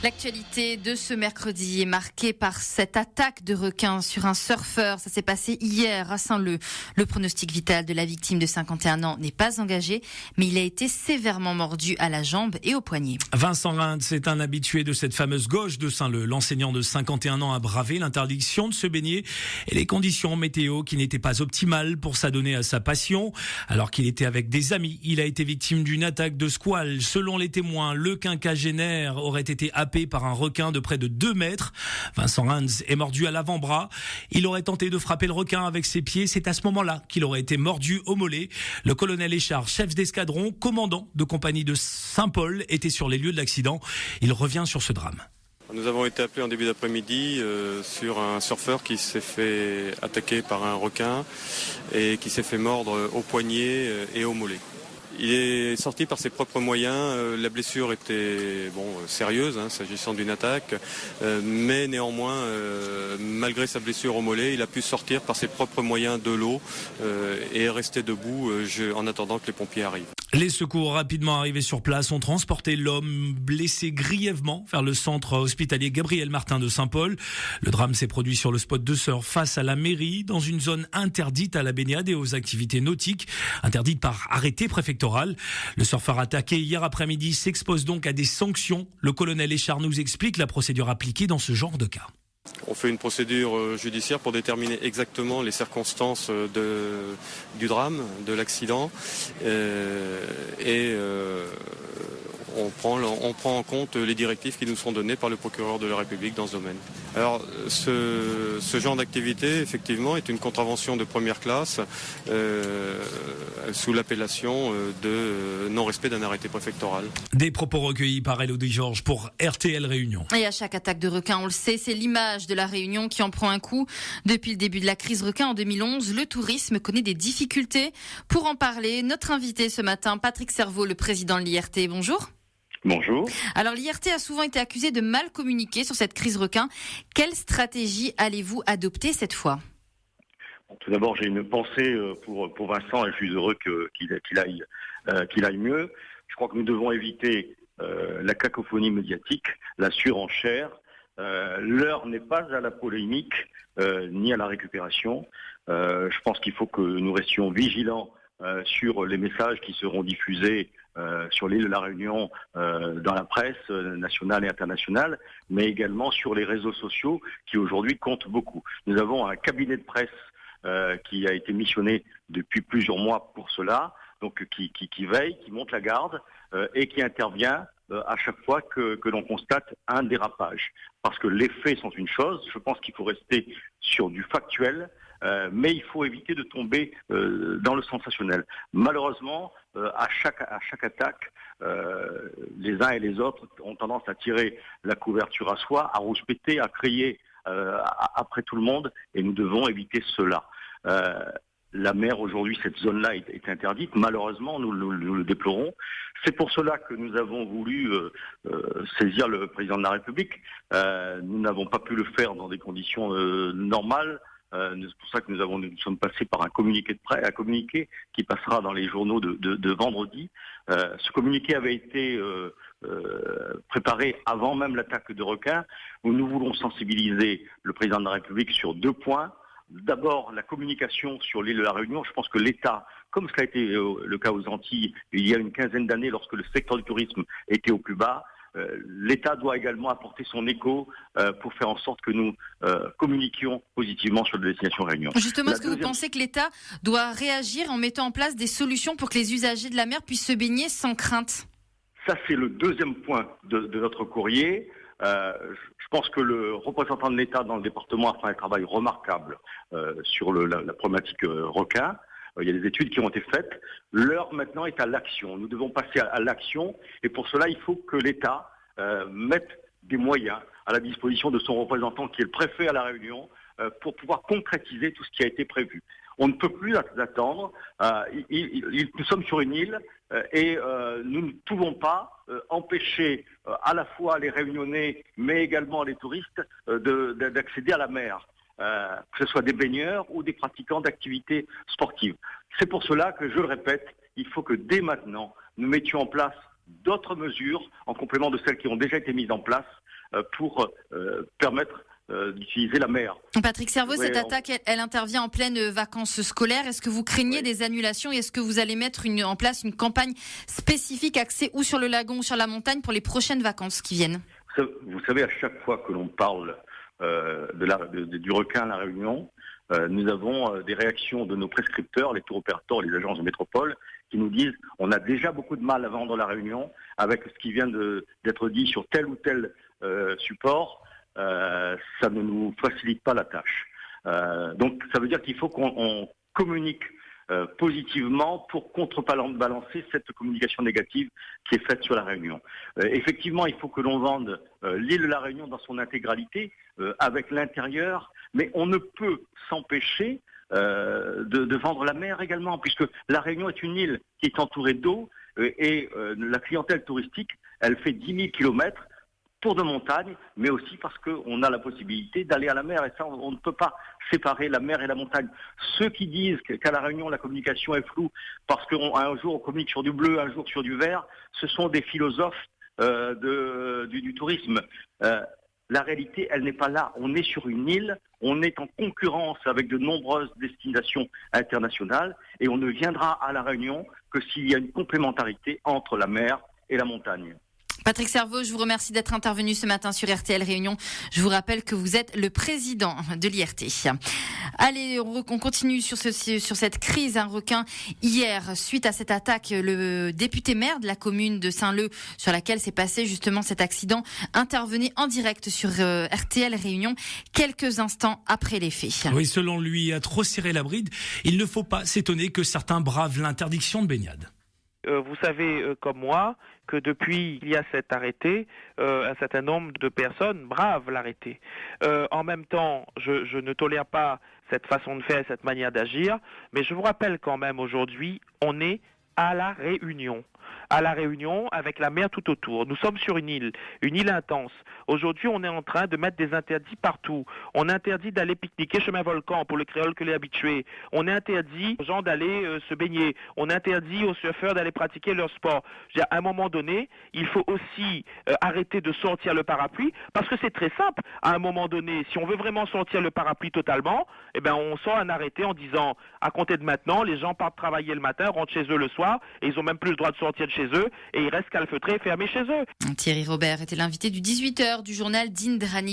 L'actualité de ce mercredi est marquée par cette attaque de requin sur un surfeur. Ça s'est passé hier à Saint-Leu. Le pronostic vital de la victime de 51 ans n'est pas engagé, mais il a été sévèrement mordu à la jambe et au poignet. Vincent Rinde, c'est un habitué de cette fameuse gauche de Saint-Leu. L'enseignant de 51 ans a bravé l'interdiction de se baigner et les conditions météo qui n'étaient pas optimales pour s'adonner à sa passion. Alors qu'il était avec des amis, il a été victime d'une attaque de squale. Selon les témoins, le quinquagénaire aurait été happé par un requin de près de 2 mètres. Vincent Rinde est mordu à l'avant-bras. Il aurait tenté de frapper le requin avec ses pieds. C'est à ce moment-là qu'il aurait été mordu au mollet. Le colonel Échard, chef d'escadron, commandant de compagnie de Saint-Paul, était sur les lieux de l'accident. Il revient sur ce drame. Nous avons été appelés en début d'après-midi sur un surfeur qui s'est fait attaquer par un requin et qui s'est fait mordre au poignet et au mollet. Il est sorti par ses propres moyens. La blessure était sérieuse, s'agissant d'une attaque, mais néanmoins, malgré sa blessure au mollet, il a pu sortir par ses propres moyens de l'eau et rester debout en attendant que les pompiers arrivent. Les secours rapidement arrivés sur place ont transporté l'homme blessé grièvement vers le centre hospitalier Gabriel Martin de Saint-Paul. Le drame s'est produit sur le spot de surf face à la mairie, dans une zone interdite à la baignade et aux activités nautiques, interdite par arrêté préfectoral. Le surfeur attaqué hier après-midi s'expose donc à des sanctions. Le colonel Échard nous explique la procédure appliquée dans ce genre de cas. On fait une procédure judiciaire pour déterminer exactement les circonstances du drame, de l'accident, on prend en compte les directives qui nous sont données par le procureur de la République dans ce domaine. Alors, ce genre d'activité, effectivement, est une contravention de première classe sous l'appellation de non-respect d'un arrêté préfectoral. Des propos recueillis par Elodie Georges pour RTL Réunion. Et à chaque attaque de requin, on le sait, c'est l'image de la Réunion qui en prend un coup. Depuis le début de la crise requin en 2011, le tourisme connaît des difficultés. Pour en parler, notre invité ce matin, Patrick Cerveau, le président de l'IRT. Bonjour. Bonjour. Alors l'IRT a souvent été accusé de mal communiquer sur cette crise requin. Quelle stratégie allez-vous adopter cette fois ? Tout d'abord, j'ai une pensée pour Vincent et je suis heureux qu'il aille mieux. Je crois que nous devons éviter la cacophonie médiatique, la surenchère. L'heure n'est pas à la polémique ni à la récupération. Je pense qu'il faut que nous restions vigilants sur les messages qui seront diffusés sur l'île de la Réunion dans la presse nationale et internationale, mais également sur les réseaux sociaux qui aujourd'hui comptent beaucoup. Nous avons un cabinet de presse qui a été missionné depuis plusieurs mois pour cela, donc qui veille, qui monte la garde et qui intervient à chaque fois que l'on constate un dérapage. Parce que les faits sont une chose, je pense qu'il faut rester sur du factuel, mais il faut éviter de tomber dans le sensationnel. Malheureusement, à chaque attaque, les uns et les autres ont tendance à tirer la couverture à soi, à rouspéter, à crier après tout le monde, et nous devons éviter cela. La mer aujourd'hui, cette zone-là est interdite. Malheureusement, nous le déplorons. C'est pour cela que nous avons voulu saisir le président de la République. Nous n'avons pas pu le faire dans des conditions normales. C'est pour ça que nous sommes passés par un communiqué de presse, un communiqué qui passera dans les journaux de vendredi. Ce communiqué avait été préparé avant même l'attaque de requins, où nous voulons sensibiliser le président de la République sur 2 points. D'abord, la communication sur l'île de la Réunion. Je pense que l'État, comme cela a été le cas aux Antilles il y a une quinzaine d'années lorsque le secteur du tourisme était au plus bas, l'État doit également apporter son écho pour faire en sorte que nous communiquions positivement sur la destination Réunion. Justement, est-ce que vous pensez que l'État doit réagir en mettant en place des solutions pour que les usagers de la mer puissent se baigner sans crainte ? Ça, c'est le deuxième point de notre courrier. Je pense que le représentant de l'État dans le département a fait un travail remarquable sur la problématique requin. Il y a des études qui ont été faites. L'heure maintenant est à l'action. Nous devons passer à l'action et pour cela, il faut que l'État mette des moyens à la disposition de son représentant qui est le préfet à La Réunion pour pouvoir concrétiser tout ce qui a été prévu. On ne peut plus attendre. Nous sommes sur une île et nous ne pouvons pas empêcher à la fois les Réunionnais mais également les touristes d'accéder à la mer. Que ce soit des baigneurs ou des pratiquants d'activités sportives. C'est pour cela que, je le répète, il faut que dès maintenant, nous mettions en place d'autres mesures en complément de celles qui ont déjà été mises en place pour permettre d'utiliser la mer. Patrick Cerveau, cette attaque, elle intervient en pleine vacances scolaires. Est-ce que vous craignez des annulations et est-ce que vous allez mettre en place une campagne spécifique axée ou sur le lagon ou sur la montagne pour les prochaines vacances qui viennent? Vous savez, à chaque fois que l'on parle du requin à La Réunion, nous avons des réactions de nos prescripteurs, les tours opérateurs, les agences de métropole, qui nous disent on a déjà beaucoup de mal à vendre La Réunion avec ce qui vient d'être dit sur tel ou tel support. Ça ne nous facilite pas la tâche. Donc ça veut dire qu'il faut qu'on communique positivement pour contrebalancer cette communication négative qui est faite sur La Réunion. Effectivement, il faut que l'on vende l'île de La Réunion dans son intégralité, avec l'intérieur, mais on ne peut s'empêcher de vendre la mer également, puisque La Réunion est une île qui est entourée d'eau et la clientèle touristique, elle fait 10 000 kilomètres pour de montagne, mais aussi parce qu'on a la possibilité d'aller à la mer. Et ça, on ne peut pas séparer la mer et la montagne. Ceux qui disent qu'à La Réunion, la communication est floue parce qu'un jour on communique sur du bleu, un jour sur du vert, ce sont des philosophes du tourisme. La réalité, elle n'est pas là. On est sur une île, on est en concurrence avec de nombreuses destinations internationales et on ne viendra à La Réunion que s'il y a une complémentarité entre la mer et la montagne. Patrick Cerveau, je vous remercie d'être intervenu ce matin sur RTL Réunion. Je vous rappelle que vous êtes le président de l'IRT. Allez, on continue sur cette crise. Un requin hier, suite à cette attaque, le député maire de la commune de Saint-Leu, sur laquelle s'est passé justement cet accident, intervenait en direct sur RTL Réunion quelques instants après les faits. Oui, selon lui, à trop serrer la bride, il ne faut pas s'étonner que certains bravent l'interdiction de baignade. Vous savez comme moi que depuis il y a cet arrêté, un certain nombre de personnes bravent l'arrêté. En même temps, je ne tolère pas cette façon de faire, cette manière d'agir, mais je vous rappelle quand même aujourd'hui, on est à La Réunion. À La Réunion, avec la mer tout autour. Nous sommes sur une île intense. Aujourd'hui, on est en train de mettre des interdits partout. On interdit d'aller pique-niquer chemin Volcan pour le créole que les habitués. On interdit aux gens d'aller se baigner. On interdit aux surfeurs d'aller pratiquer leur sport. À un moment donné, il faut aussi arrêter de sortir le parapluie parce que c'est très simple. À un moment donné, si on veut vraiment sortir le parapluie totalement, eh ben on sort un arrêté en disant à compter de maintenant, les gens partent travailler le matin, rentrent chez eux le soir et ils ont même plus le droit de sortir de chez eux et ils restent calfeutrés et fermés chez eux. Thierry Robert était l'invité du 18h du journal d'Indrani.